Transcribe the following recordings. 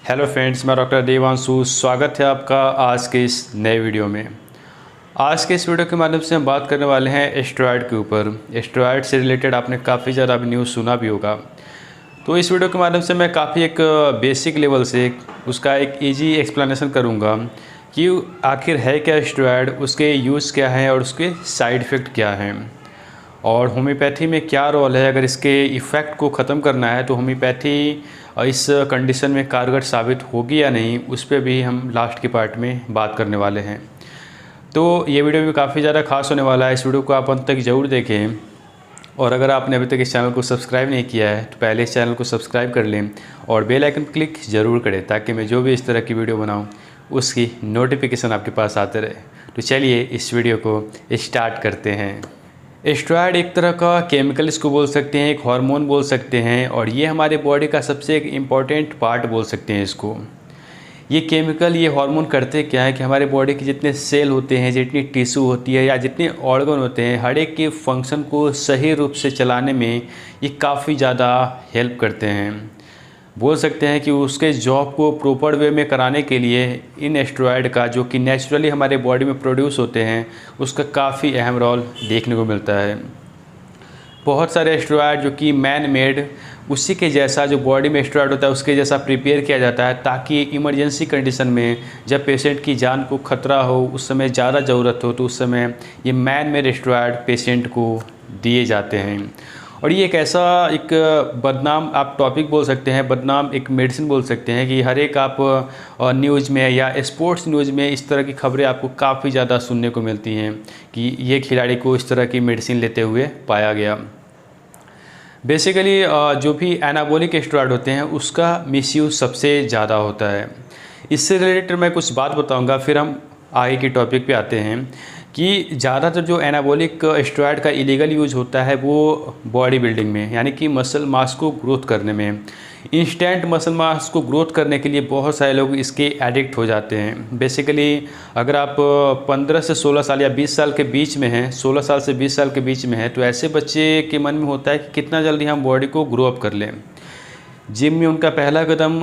Hello friends, मैं doctor Devanshu. स्वागत है आपका आज के इस नए वीडियो में। आज के इस वीडियो के माध्यम से हम बात करने वाले हैं स्टेरॉयड के ऊपर। स्टेरॉयड से रिलेटेड आपने काफ़ी ज़्यादा अभी न्यूज़ सुना भी होगा। तो इस वीडियो के माध्यम से मैं काफ़ी एक बेसिक लेवल से उसका एक इजी एक्सप्लेनेशन करूँगा कि आखिर है क्या स्टेरॉयड, उसके यूज़ क्या हैं और उसके साइड इफ़ेक्ट क्या हैं, और होम्योपैथी में क्या रोल है। अगर इसके इफ़ेक्ट को ख़त्म करना है तो होम्योपैथी इस कंडीशन में कारगर साबित होगी या नहीं, उस पर भी हम लास्ट के पार्ट में बात करने वाले हैं। तो ये वीडियो भी काफ़ी ज़्यादा खास होने वाला है। इस वीडियो को आप अंत तक ज़रूर देखें, और अगर आपने अभी तक इस चैनल को सब्सक्राइब नहीं किया है तो पहले इस चैनल को सब्सक्राइब कर लें और बेल आइकन क्लिक ज़रूर करें, ताकि मैं जो भी इस तरह की वीडियो बनाऊँ उसकी नोटिफिकेशन आपके पास आते रहे। तो चलिए इस वीडियो को स्टार्ट करते हैं। स्टेरॉयड एक तरह का केमिकल इसको बोल सकते हैं, एक हार्मोन बोल सकते हैं, और ये हमारे बॉडी का सबसे एक इम्पॉर्टेंट पार्ट बोल सकते हैं इसको। ये केमिकल, ये हार्मोन करते क्या है कि हमारे बॉडी के जितने सेल होते हैं, जितनी टिश्यू होती है या जितने ऑर्गन होते हैं, हर एक के फंक्शन को सही रूप से चलाने में ये काफ़ी ज़्यादा हेल्प करते हैं। बोल सकते हैं कि उसके जॉब को प्रॉपर वे में कराने के लिए इन स्टेरॉयड का, जो कि नेचुरली हमारे बॉडी में प्रोड्यूस होते हैं, उसका काफ़ी अहम रोल देखने को मिलता है। बहुत सारे स्टेरॉयड जो कि मैन मेड, उसी के जैसा जो बॉडी में स्टेरॉयड होता है उसके जैसा प्रिपेयर किया जाता है, ताकि इमरजेंसी कंडीशन में जब पेशेंट की जान को खतरा हो, उस समय ज़्यादा ज़रूरत हो, तो उस समय ये मैन मेड स्टेरॉयड पेशेंट को दिए जाते हैं। और ये एक ऐसा एक बदनाम आप टॉपिक बोल सकते हैं, बदनाम एक मेडिसिन बोल सकते हैं, कि हर एक आप न्यूज़ में या स्पोर्ट्स न्यूज़ में इस तरह की खबरें आपको काफ़ी ज़्यादा सुनने को मिलती हैं कि ये खिलाड़ी को इस तरह की मेडिसिन लेते हुए पाया गया। बेसिकली जो भी एनाबॉलिक स्टेरॉयड होते हैं उसका मिसयूज़ सबसे ज़्यादा होता है। इससे रिलेटेड मैं कुछ बात बताऊंगा, फिर हम आगे के टॉपिक पे आते हैं कि ज़्यादातर जो एनाबॉलिक स्टेरॉयड का इलीगल यूज होता है वो बॉडी बिल्डिंग में, यानी कि मसल मास को ग्रोथ करने में। इंस्टेंट मसल मास को ग्रोथ करने के लिए बहुत सारे लोग इसके एडिक्ट हो जाते हैं। बेसिकली अगर आप 15 से 16 साल या 20 साल के बीच में हैं, 16 साल से 20 साल के बीच में हैं, तो ऐसे बच्चे के मन में होता है कि कितना जल्दी हम बॉडी को ग्रो अप कर लें। जिम में उनका पहला कदम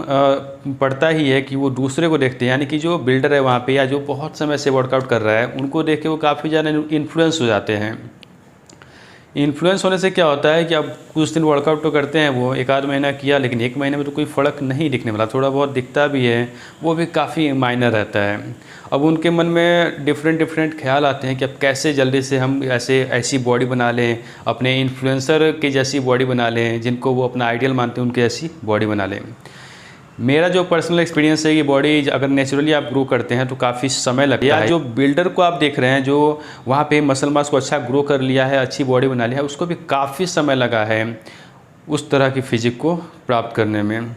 पड़ता ही है कि वो दूसरे को देखते हैं, यानी कि जो बिल्डर है वहाँ पे या जो बहुत समय से वर्कआउट कर रहा है, उनको देख के वो काफ़ी ज़्यादा इन्फ्लुएंस हो जाते हैं। इन्फ्लुएंस होने से क्या होता है कि अब कुछ दिन वर्कआउट तो करते हैं, वो एक आध महीना किया, लेकिन एक महीने में तो कोई फ़र्क नहीं दिखने वाला। थोड़ा बहुत दिखता भी है, वो भी काफ़ी माइनर रहता है। अब उनके मन में डिफरेंट ख्याल आते हैं कि अब कैसे जल्दी से हम ऐसी बॉडी बना लें, अपने इन्फ्लुएंसर की जैसी बॉडी बना लें, जिनको वो अपना आइडियल मानते हैं उनकी ऐसी बॉडी बना लें। मेरा जो पर्सनल एक्सपीरियंस है, ये बॉडी अगर नेचुरली आप ग्रो करते हैं तो काफ़ी समय लगता है। या जो बिल्डर को आप देख रहे हैं, जो वहाँ पे मसल मास को अच्छा ग्रो कर लिया है, अच्छी बॉडी बना लिया है, उसको भी काफ़ी समय लगा है उस तरह की फिजिक को प्राप्त करने में।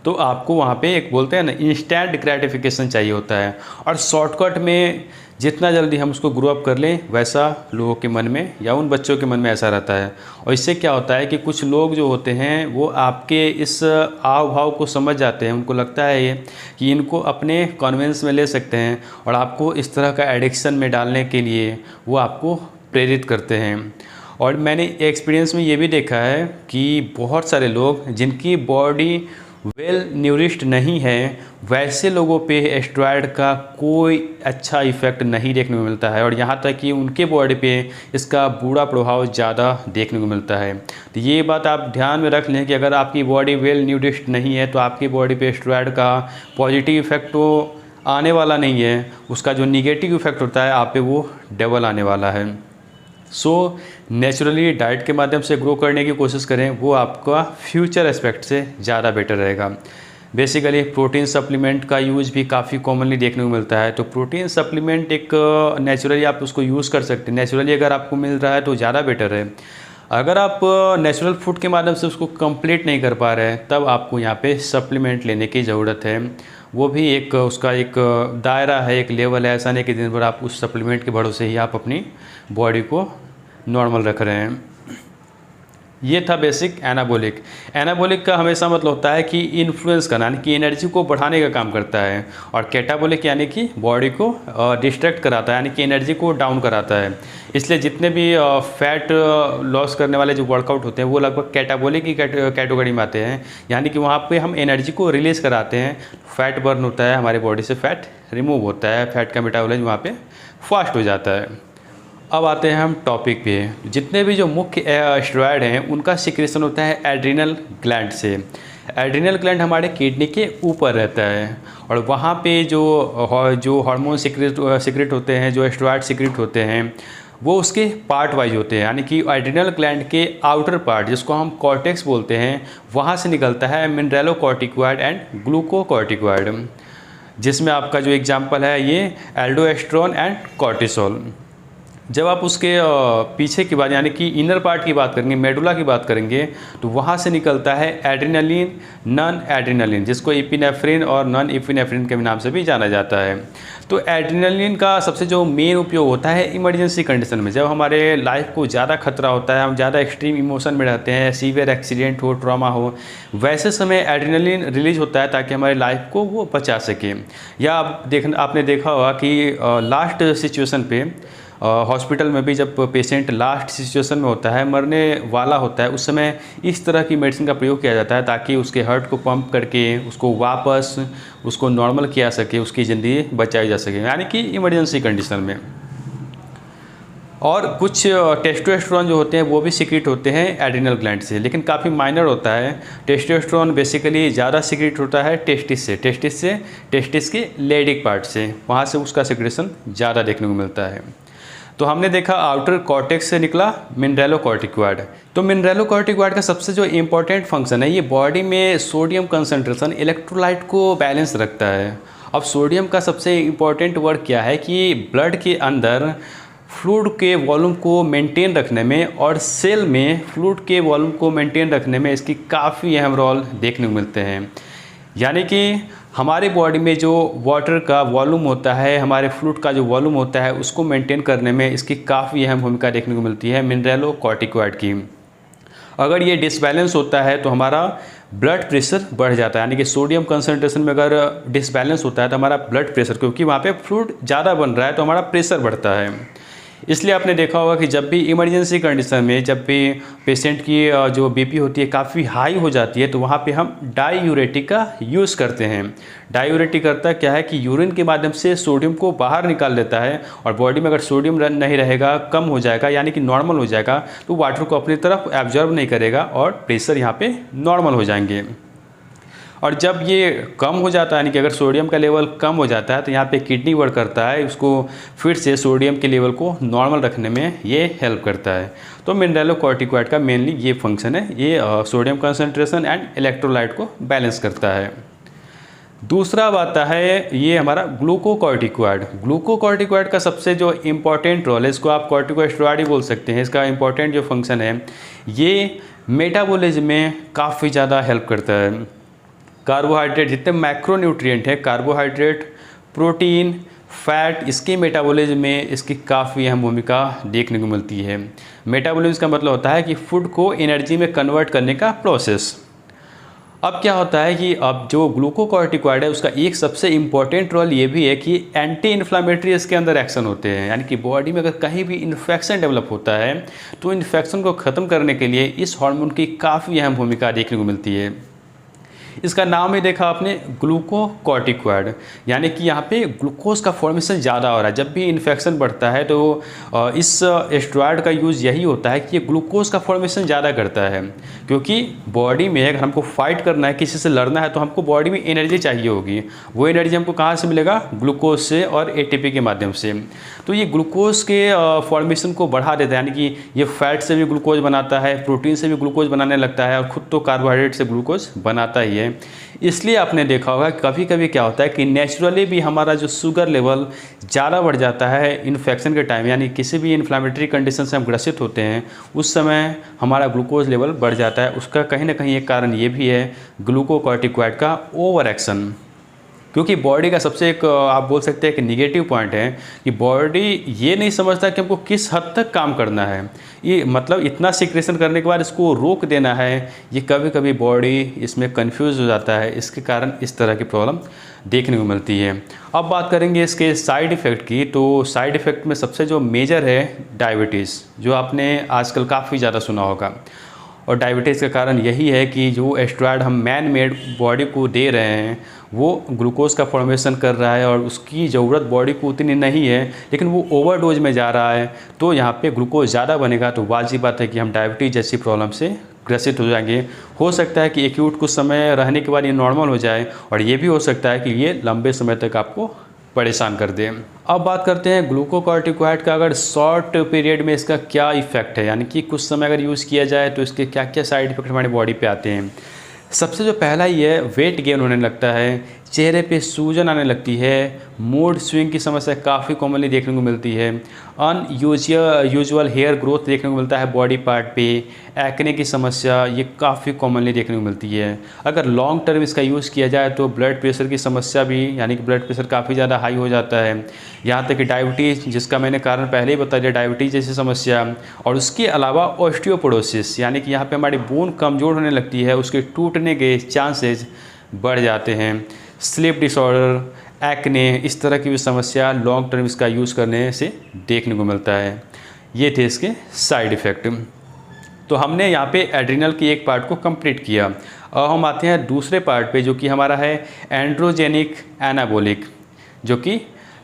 तो आपको वहाँ पे एक बोलते हैं ना, इंस्टेंट ग्रेटिफिकेशन चाहिए होता है, और शॉर्टकट में जितना जल्दी हम उसको ग्रो अप कर लें, वैसा लोगों के मन में या उन बच्चों के मन में ऐसा रहता है। और इससे क्या होता है कि कुछ लोग जो होते हैं वो आपके इस आव भाव को समझ जाते हैं। उनको लगता है ये कि इनको अपने कॉन्वेंस में ले सकते हैं, और आपको इस तरह का एडिक्शन में डालने के लिए वो आपको प्रेरित करते हैं। और मैंने एक्सपीरियंस में ये भी देखा है कि बहुत सारे लोग जिनकी बॉडी वेल न्यूरिश्ड नहीं है, वैसे लोगों पे स्टेरॉयड का कोई अच्छा इफेक्ट नहीं देखने को मिलता है, और यहाँ तक कि उनके बॉडी पे इसका बुरा प्रभाव ज़्यादा देखने को मिलता है। तो ये बात आप ध्यान में रख लें कि अगर आपकी बॉडी वेल न्यूरिश्ड नहीं है तो आपकी बॉडी पे स्टेरॉयड का पॉजिटिव इफेक्ट तो आने वाला नहीं है, उसका जो निगेटिव इफेक्ट होता है आप पे वो डबल आने वाला है। सो नेचुरली डाइट के माध्यम से ग्रो करने की कोशिश करें, वो आपका फ्यूचर एस्पेक्ट से ज़्यादा बेटर रहेगा। बेसिकली प्रोटीन सप्लीमेंट का यूज़ भी काफ़ी कॉमनली देखने को मिलता है। तो प्रोटीन सप्लीमेंट एक नेचुरली आप उसको यूज़ कर सकते हैं। नेचुरली अगर आपको मिल रहा है तो ज़्यादा बेटर है। अगर आप नेचुरल फूड के माध्यम से उसको कंप्लीट नहीं कर पा रहे हैं, तब आपको यहाँ पे सप्लीमेंट लेने की ज़रूरत है। वो भी एक उसका एक दायरा है, एक लेवल है। ऐसा नहीं कि दिन भर आप उस सप्लीमेंट के भरोसे ही आप अपनी बॉडी को नॉर्मल रख रहे हैं। ये था बेसिक एनाबॉलिक। एनाबॉलिक का हमेशा मतलब होता है कि इन्फ्लुएंस करना, यानी कि एनर्जी को बढ़ाने का काम करता है। और कैटाबॉलिक यानी कि बॉडी को डिस्ट्रैक्ट कराता है, यानी कि एनर्जी को डाउन कराता है। इसलिए जितने भी फैट लॉस करने वाले जो वर्कआउट होते हैं वो लगभग कैटाबॉलिक की कैटेगरी में आते हैं, यानी कि वहाँ पे हम एनर्जी को रिलीज़ कराते हैं, फैट बर्न होता है, हमारे बॉडी से फैट रिमूव होता है, फैट का मेटाबॉलिज्म वहाँ पे फास्ट हो जाता है। अब आते हैं हम टॉपिक पे। जितने भी जो मुख्य स्टेरॉयड हैं उनका सिक्रेशन होता है एड्रिनल ग्लैंड से। एड्रिनल ग्लैंड हमारे किडनी के ऊपर रहता है और वहाँ पे जो हार्मोन सिक्रेट होते हैं, जो स्टेरॉयड सिक्रेट होते हैं, वो उसके पार्ट वाइज होते हैं, यानी कि एड्रिनल ग्लैंड के आउटर पार्ट जिसको हम कॉर्टेक्स बोलते हैं, वहाँ से निकलता है मिनरेलोकॉर्टिकॉइड एंड ग्लूकोकॉर्टिकॉइड, जिसमें आपका जो एग्जाम्पल है ये एल्डोस्टेरोन एंड कॉर्टिसोल। जब आप उसके पीछे की बात यानी कि इनर पार्ट की बात करेंगे, मेडुला की बात करेंगे, तो वहाँ से निकलता है एड्रेनालिन, नॉन एड्रेनालिन, जिसको एपिनेफ्रिन और नॉन एपिनेफ्रिन के नाम से भी जाना जाता है। तो एड्रेनालिन का सबसे जो मेन उपयोग होता है इमरजेंसी कंडीशन में, जब हमारे लाइफ को ज़्यादा खतरा होता है, हम ज़्यादा एक्सट्रीम इमोशन में रहते हैं, सीवियर एक्सीडेंट हो, ट्रॉमा हो, वैसे समय एड्रेनालिन रिलीज होता है ताकि हमारी लाइफ को वो बचा सके। या आपने देखा होगा कि लास्ट सिचुएशन पे हॉस्पिटल में भी जब पेशेंट लास्ट सिचुएशन में होता है, मरने वाला होता है, उस समय इस तरह की मेडिसिन का प्रयोग किया जाता है ताकि उसके हार्ट को पंप करके उसको वापस उसको नॉर्मल किया सके, उसकी ज़िंदगी बचाई जा सके, यानी कि इमरजेंसी कंडीशन में। और कुछ टेस्टोस्टेरोन जो होते हैं वो भी सीक्रेट होते हैं एड्रिनल ग्लैंड से, लेकिन काफ़ी माइनर होता है। टेस्टोस्टेरोन बेसिकली ज़्यादा सीक्रेट होता है टेस्टिस के लेडिक पार्ट से, वहाँ से उसका सीक्रेशन ज़्यादा देखने को मिलता है। तो हमने देखा आउटर कॉर्टेक्स से निकला मिनरेलोकॉर्टिकॉइड। तो मिनरेलोकॉर्टिकॉइड का सबसे जो इम्पोर्टेंट फंक्शन है, ये बॉडी में सोडियम कंसंट्रेशन, इलेक्ट्रोलाइट को बैलेंस रखता है। अब सोडियम का सबसे इम्पोर्टेंट वर्क क्या है कि ब्लड के अंदर फ्लूइड के वॉल्यूम को मेंटेन रखने में और सेल में फ्लूइड के वॉल्यूम को मेंटेन रखने में इसकी काफ़ी अहम रोल देखने को मिलते हैं। यानी कि हमारी बॉडी में जो वाटर का वॉल्यूम होता है, हमारे फ्लूइड का जो वॉल्यूम होता है, उसको मेंटेन करने में इसकी काफ़ी अहम भूमिका देखने को मिलती है मिनरेलोकॉर्टिकॉइड की। अगर ये डिसबैलेंस होता है तो हमारा ब्लड प्रेशर बढ़ जाता है, यानी कि सोडियम कंसंट्रेशन में अगर डिसबैलेंस होता है तो हमारा ब्लड प्रेशर, क्योंकि वहाँ पे फ्लूइड ज़्यादा बन रहा है तो हमारा प्रेशर बढ़ता है। इसलिए आपने देखा होगा कि जब भी इमरजेंसी कंडीशन में, जब भी पेशेंट की जो बीपी होती है काफ़ी हाई हो जाती है, तो वहाँ पे हम डाईयूरेटिक का यूज़ करते हैं। डाईयूरेटिक करता क्या है कि यूरिन के माध्यम से सोडियम को बाहर निकाल देता है, और बॉडी में अगर सोडियम नहीं रहेगा, कम हो जाएगा, यानी कि नॉर्मल हो जाएगा, तो वाटर को अपनी तरफ एब्जॉर्ब नहीं करेगा और प्रेशर यहाँ पे नॉर्मल हो जाएंगे। और जब ये कम हो जाता है, यानी कि अगर सोडियम का लेवल कम हो जाता है, तो यहाँ पे किडनी वर्क करता है, उसको फिर से सोडियम के लेवल को नॉर्मल रखने में ये हेल्प करता है। तो मिनरेलोकॉर्टिकॉइड का मेनली ये फंक्शन है, ये सोडियम कंसंट्रेशन एंड इलेक्ट्रोलाइट को बैलेंस करता है। दूसरा आता है ये हमारा ग्लूकोकॉर्टिकॉइड। ग्लूकोकॉर्टिकॉइड का सबसे जो इम्पोर्टेंट रोल है, इसको आप कॉर्टिकोस्टेरॉइड ही बोल सकते हैं, इसका इम्पोर्टेंट जो फंक्शन है, ये मेटाबॉलिज्म में काफ़ी ज़्यादा हेल्प करता है। कार्बोहाइड्रेट, जितने मैक्रोन्यूट्रिएंट है, कार्बोहाइड्रेट, प्रोटीन, फैट, इसके मेटाबॉलिज्म में इसकी काफ़ी अहम भूमिका देखने को मिलती है। मेटाबॉलिज्म का मतलब होता है कि फूड को एनर्जी में कन्वर्ट करने का प्रोसेस। अब क्या होता है कि अब जो ग्लूकोकॉर्टिकॉइड है उसका एक सबसे इम्पॉर्टेंट रोल ये भी है कि एंटी इन्फ्लामेटरी इसके अंदर एक्शन होते हैं, यानी कि बॉडी में अगर कहीं भी इन्फेक्शन डेवलप होता है तो इन्फेक्शन को ख़त्म करने के लिए इस हार्मोन की काफ़ी अहम भूमिका देखने को मिलती है। इसका नाम ही देखा आपने, ग्लूकोकॉर्टिकॉइड, यानी कि यहाँ पे ग्लूकोज का फॉर्मेशन ज़्यादा हो रहा है। जब भी इन्फेक्शन बढ़ता है तो इस स्टेरॉयड का यूज़ यही होता है कि ये ग्लूकोज का फॉर्मेशन ज़्यादा करता है, क्योंकि बॉडी में अगर हमको फाइट करना है, किसी से लड़ना है, तो हमको बॉडी में एनर्जी चाहिए होगी। वो एनर्जी हमको कहाँ से मिलेगा? ग्लूकोज से और एटीपी के माध्यम से। तो ये ग्लूकोज के फॉर्मेशन को बढ़ा देता है, यानी कि ये फैट से भी ग्लूकोज बनाता है, प्रोटीन से भी ग्लूकोज बनाने लगता है, और खुद तो कार्बोहाइड्रेट से ग्लूकोज बनाता ही है। इसलिए आपने देखा होगा कभी कभी क्या होता है कि नेचुरली भी हमारा जो शुगर लेवल ज़्यादा बढ़ जाता है इन्फेक्शन के टाइम, यानी किसी भी इन्फ्लामेटरी कंडीशन से हम ग्रसित होते हैं, उस समय हमारा ग्लूकोज लेवल बढ़ जाता है। उसका कहीं ना कहीं एक कारण ये भी है ग्लूकोकॉर्टिकॉइड का ओवर एक्शन। क्योंकि बॉडी का सबसे एक आप बोल सकते हैं कि निगेटिव पॉइंट है कि बॉडी ये नहीं समझता कि हमको किस हद तक काम करना है। ये मतलब इतना सिक्रेशन करने के बाद इसको रोक देना है, ये कभी कभी बॉडी इसमें कंफ्यूज हो जाता है। इसके कारण इस तरह की प्रॉब्लम देखने को मिलती है। अब बात करेंगे इसके साइड इफ़ेक्ट की, तो साइड इफ़ेक्ट में सबसे जो मेजर है डायबिटीज़, जो आपने आजकल काफ़ी ज़्यादा सुना होगा। और डायबिटीज़ का कारण यही है कि जो एस्टेरॉयड हम मैन मेड बॉडी को दे रहे हैं वो ग्लूकोज का फॉर्मेशन कर रहा है और उसकी ज़रूरत बॉडी को उतनी नहीं है, लेकिन वो ओवरडोज में जा रहा है। तो यहाँ पे ग्लूकोज ज़्यादा बनेगा तो वाजिब बात है कि हम डायबिटीज़ जैसी प्रॉब्लम से ग्रसित हो जाएंगे। हो सकता है कि एक्यूट कुछ समय रहने के बाद ये नॉर्मल हो जाए, और ये भी हो सकता है कि ये लंबे समय तक आपको परेशान कर दे। अब बात करते हैं ग्लूकोकॉर्टिकॉइड का अगर शॉर्ट पीरियड में इसका क्या इफ़ेक्ट है, यानी कि कुछ समय अगर यूज़ किया जाए तो इसके क्या क्या साइड इफ़ेक्ट हमारी बॉडी पे आते हैं। सबसे जो पहला ही है, वेट गेन होने लगता है, चेहरे पे सूजन आने लगती है, मूड स्विंग की समस्या काफ़ी कॉमनली देखने को मिलती है, यूजुअल हेयर ग्रोथ देखने को मिलता है बॉडी पार्ट पे, एक्ने की समस्या ये काफ़ी कॉमनली देखने को मिलती है। अगर लॉन्ग टर्म इसका यूज़ किया जाए तो ब्लड प्रेशर की समस्या भी, यानी कि ब्लड प्रेशर काफ़ी ज़्यादा हाई हो जाता है। यहाँ तक कि डायबिटीज़, जिसका मैंने कारण पहले ही बता दिया, डायबिटीज़ जैसी समस्या, और उसके अलावा ऑस्टियोपोरोसिस, यानी कि यहाँ पे हमारी बोन कमज़ोर होने लगती है, उसके टूटने के चांसेस बढ़ जाते हैं। स्लीप डिसऑर्डर, एक्ने, इस तरह की भी समस्या लॉन्ग टर्म इसका यूज़ करने से देखने को मिलता है। ये थे इसके साइड इफ़ेक्ट। तो हमने यहाँ पे एड्रिनल की एक पार्ट को कंप्लीट किया। अब हम आते हैं दूसरे पार्ट पे, जो कि हमारा है एंड्रोजेनिक एनाबोलिक, जो कि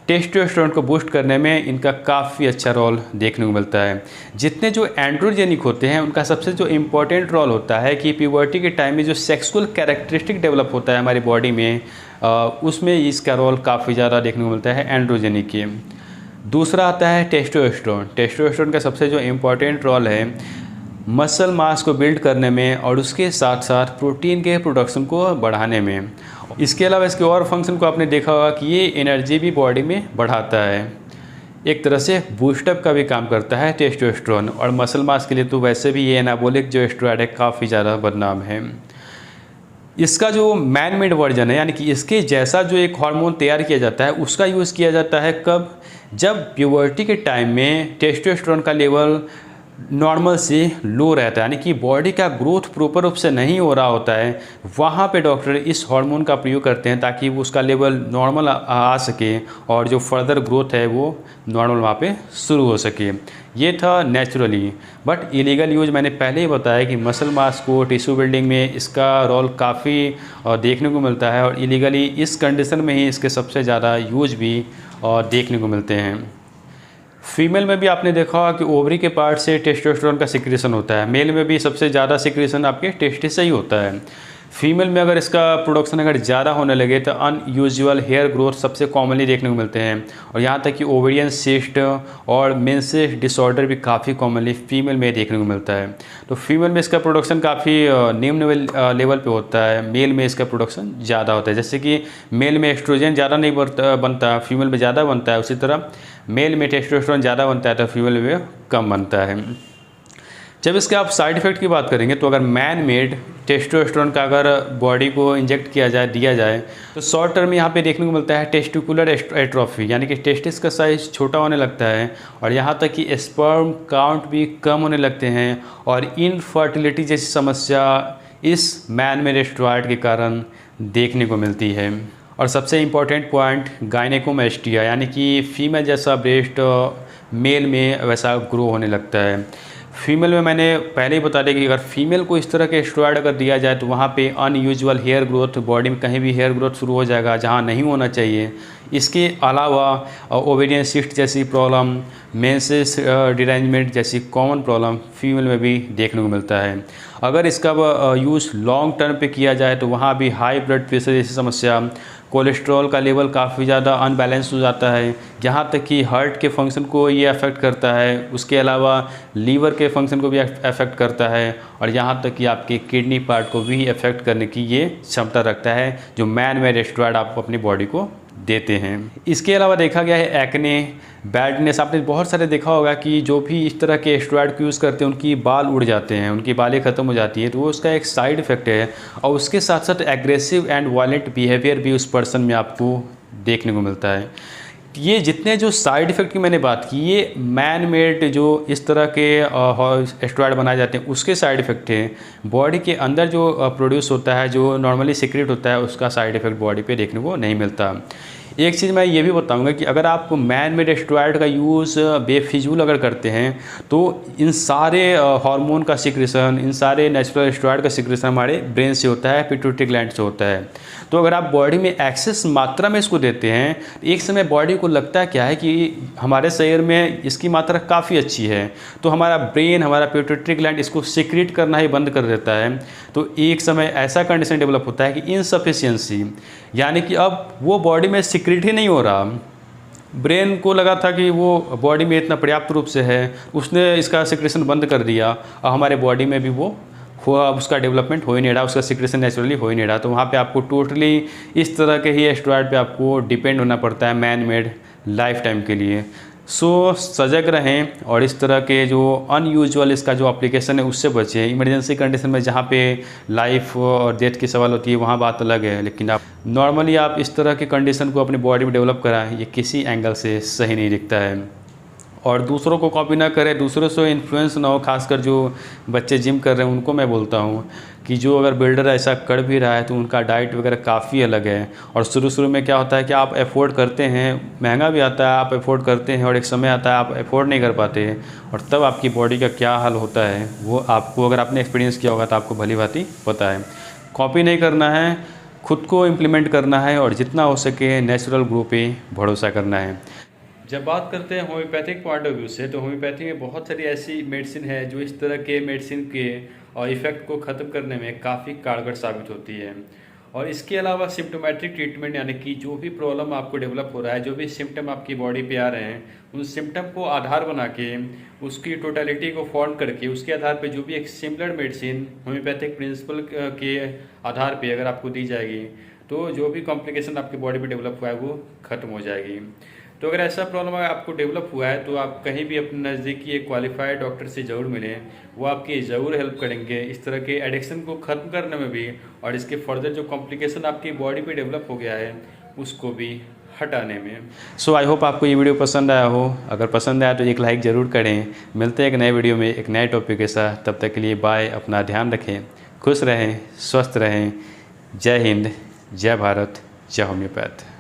टेस्टोस्टेरोन को बूस्ट करने में इनका काफ़ी अच्छा रोल देखने को मिलता है। जितने जो एंड्रोजेनिक होते हैं उनका सबसे जो इम्पोर्टेंट रोल होता है कि प्यूबर्टी के टाइम में जो सेक्सुअल कैरेक्टरिस्टिक डेवलप होता है हमारी बॉडी में, उसमें इसका रोल काफ़ी ज़्यादा देखने को मिलता है एंड्रोजेनिक के। दूसरा आता है टेस्टोस्टेरोन। टेस्टोस्टेरोन का सबसे जो इम्पोर्टेंट रोल है मसल मास को बिल्ड करने में, और उसके साथ साथ प्रोटीन के प्रोडक्शन को बढ़ाने में। इसके अलावा इसके और फंक्शन को आपने देखा होगा कि ये एनर्जी भी बॉडी में बढ़ाता है, एक तरह से बूस्टअप का भी काम करता है टेस्टोस्टेरोन। और मसल मास के लिए तो वैसे भी ये एनाबॉलिक जो एस्टेरॉयड है काफ़ी ज़्यादा बदनाम है। इसका जो मैन मेड वर्जन है, यानी कि इसके जैसा जो एक हार्मोन तैयार किया जाता है, उसका यूज़ किया जाता है कब? जब प्यूबर्टी के टाइम में टेस्टोस्टेरोन का लेवल नॉर्मल से लो रहता है, यानी कि बॉडी का ग्रोथ प्रॉपर रूप से नहीं हो रहा होता है, वहाँ पे डॉक्टर इस हार्मोन का प्रयोग करते हैं ताकि वो उसका लेवल नॉर्मल आ सके और जो फर्दर ग्रोथ है वो नॉर्मल वहाँ पे शुरू हो सके। ये था नेचुरली। बट इलीगल यूज मैंने पहले ही बताया कि मसल मास को टिश्यू बिल्डिंग में इसका रोल काफ़ी देखने को मिलता है, और इलीगली इस कंडीशन में ही इसके सबसे ज़्यादा यूज भी देखने को मिलते हैं। फीमेल में भी आपने देखा होगा कि ओवरी के पार्ट से टेस्टोस्टेरोन का सिक्रेशन होता है, मेल में भी सबसे ज़्यादा सिक्रेशन आपके टेस्टिस से ही होता है। फीमेल में अगर इसका प्रोडक्शन अगर ज़्यादा होने लगे तो अनयूजुअल हेयर ग्रोथ सबसे कॉमनली देखने को मिलते हैं, और यहाँ तक कि ओवेरियन सिस्ट और मेंसेस डिसऑर्डर भी काफ़ी कॉमनली फीमेल में देखने को मिलता है। तो फीमेल में इसका प्रोडक्शन काफ़ी निम्न लेवल पे होता है, मेल में इसका प्रोडक्शन ज़्यादा होता है। जैसे कि मेल में एस्ट्रोजन ज़्यादा नहीं बनता, फीमेल में ज़्यादा बनता है, उसी तरह मेल में टेस्टोस्टेरोन ज़्यादा बनता है तो फीमेल में कम बनता है। जब इसके आप साइड इफ़ेक्ट की बात करेंगे तो अगर मैन मेड टेस्टोस्टेरोन का अगर बॉडी को इंजेक्ट किया जाए, दिया जाए, तो शॉर्ट टर्म में यहाँ पे देखने को मिलता है टेस्टिकुलर एट्रोफी, यानी कि टेस्टिस का साइज छोटा होने लगता है, और यहाँ तक कि स्पर्म काउंट भी कम होने लगते हैं, और इनफर्टिलिटी जैसी समस्या इस मैन मेड एस्टेरॉयड के कारण देखने को मिलती है। और सबसे इम्पॉर्टेंट पॉइंट गायनेकोमेस्टिया, यानी कि फीमेल जैसा ब्रेस्ट मेल में वैसा ग्रो होने लगता है। फीमेल में मैंने पहले ही बता दिया कि अगर फीमेल को इस तरह के एस्टेरॉयड अगर दिया जाए तो वहाँ पे अनयूजुअल हेयर ग्रोथ, बॉडी में कहीं भी हेयर ग्रोथ शुरू हो जाएगा जहाँ नहीं होना चाहिए। इसके अलावा ओवेरियन सिस्ट जैसी प्रॉब्लम, मेंसेस डिरेंजमेंट जैसी कॉमन प्रॉब्लम फीमेल में भी देखने को मिलता है। अगर इसका यूज़ लॉन्ग टर्म पे किया जाए तो वहाँ भी हाई ब्लड प्रेशर जैसी समस्या, कोलेस्ट्रॉल का लेवल काफ़ी ज़्यादा अनबैलेंस हो जाता है, यहाँ तक कि हार्ट के फंक्शन को ये अफेक्ट करता है, उसके अलावा लीवर के फंक्शन को भी अफेक्ट करता है, और यहाँ तक कि आपके किडनी पार्ट को भी अफेक्ट करने की ये क्षमता रखता है जो मैन मेड एस्टेरॉयड आप अपनी बॉडी को देते हैं। इसके अलावा देखा गया है एक्ने, बैडनेस, आपने बहुत सारे देखा होगा कि जो भी इस तरह के स्टेरॉयड को यूज़ करते हैं उनकी बाल उड़ जाते हैं, उनकी बालें ख़त्म हो जाती हैं, तो वो उसका एक साइड इफ़ेक्ट है। और उसके साथ साथ एग्रेसिव एंड वायलेंट बिहेवियर भी उस पर्सन में आपको देखने को मिलता है। ये जितने जो साइड इफ़ेक्ट की मैंने बात की, ये मैन मेड जो इस तरह के स्टेरॉयड बनाए जाते हैं उसके साइड इफ़ेक्ट हैं। बॉडी के अंदर जो प्रोड्यूस होता है, जो नॉर्मली सीक्रेट होता है, उसका साइड इफ़ेक्ट बॉडी पे देखने को नहीं मिलता। एक चीज़ मैं ये भी बताऊंगा कि अगर आप मैन मेड स्टेरॉयड का यूज़ बेफिजूल अगर करते हैं तो इन सारे हार्मोन का सिक्रेशन, इन सारे नेचुरल स्टेरॉयड का सिक्रेशन हमारे ब्रेन से होता है, पिट्यूटरी ग्लैंड से होता है। तो अगर आप बॉडी में एक्सेस मात्रा में इसको देते हैं, एक समय बॉडी को लगता है क्या है कि हमारे शरीर में इसकी मात्रा काफ़ी अच्छी है, तो हमारा ब्रेन, हमारा पिट्यूटरी ग्लैंड इसको सिक्रेट करना ही बंद कर देता है। तो एक समय ऐसा कंडीशन डेवलप होता है कि इनसफिशिएंसी, यानी कि अब वो बॉडी में सिक्रेट ही नहीं हो रहा। ब्रेन को लगा था कि वो बॉडी में इतना पर्याप्त रूप से है, उसने इसका सिक्रेशन बंद कर दिया और हमारे बॉडी में भी वो हुआ, उसका डेवलपमेंट हो ही नहीं रहा, उसका सिक्रेशन नेचुरली हो ही नहीं रहा। तो वहाँ पे आपको टोटली इस तरह के ही स्टेरॉयड पे आपको डिपेंड होना पड़ता है मैन मेड लाइफ टाइम के लिए। सो सजग रहें और इस तरह के जो अनयूजुअल इसका जो एप्लीकेशन है उससे बचें। इमरजेंसी कंडीशन में जहाँ पे लाइफ और डेथ की सवाल होती है वहाँ बात अलग है, लेकिन आप नॉर्मली आप इस तरह की कंडीशन को अपनी बॉडी में डेवलप कराएं, ये किसी एंगल से सही नहीं दिखता है। और दूसरों को कॉपी ना करें, दूसरों से इन्फ्लुएंस ना हो। खासकर जो बच्चे जिम कर रहे हैं उनको मैं बोलता हूँ कि जो अगर बिल्डर ऐसा कर भी रहा है तो उनका डाइट वगैरह काफ़ी अलग है। और शुरू में क्या होता है कि आप अफोर्ड करते हैं, महंगा भी आता है, आप अफोर्ड करते हैं, और एक समय आता है आप अफोर्ड नहीं कर पाते, और तब आपकी बॉडी का क्या हाल होता है वो आपको, अगर आपने एक्सपीरियंस किया होगा तो आपको भली भांति पता है। कॉपी नहीं करना है, खुद को इम्प्लीमेंट करना है और जितना हो सके नेचुरल ग्रो पे भरोसा करना है। जब बात करते हैं होम्योपैथिक पॉइंट ऑफ व्यू से, तो होम्योपैथी में बहुत सारी ऐसी मेडिसिन है जो इस तरह के मेडिसिन के और इफ़ेक्ट को ख़त्म करने में काफ़ी कारगर साबित होती है। और इसके अलावा सिम्टोमेट्रिक ट्रीटमेंट, यानी कि जो भी प्रॉब्लम आपको डेवलप हो रहा है, जो भी सिम्टम आपकी बॉडी पे आ रहे हैं, उन सिम्टम को आधार बना के उसकी टोटलिटी को फॉर्म करके उसके आधार पे जो भी एक सिमिलर मेडिसिन होम्योपैथिक प्रिंसिपल के आधार पे अगर आपको दी जाएगी तो जो भी कॉम्प्लिकेशन आपकी बॉडी पे डेवलप हुआ है वो ख़त्म हो जाएगी। तो अगर ऐसा प्रॉब्लम आपको डेवलप हुआ है तो आप कहीं भी अपने नज़दीकी एक क्वालिफाइड डॉक्टर से ज़रूर मिलें, वो आपकी ज़रूर हेल्प करेंगे इस तरह के एडिक्शन को ख़त्म करने में भी, और इसके फर्दर जो कॉम्प्लिकेशन आपकी बॉडी पे डेवलप हो गया है उसको भी हटाने में। सो आई होप आपको ये वीडियो पसंद आया हो। अगर पसंद आया तो एक लाइक ज़रूर करें। मिलते हैं एक नए वीडियो में एक नए टॉपिक के साथ, तब तक के लिए बाय। अपना ध्यान रखें, खुश रहें, स्वस्थ रहें। जय हिंद, जय भारत, जय होम्योपैथ।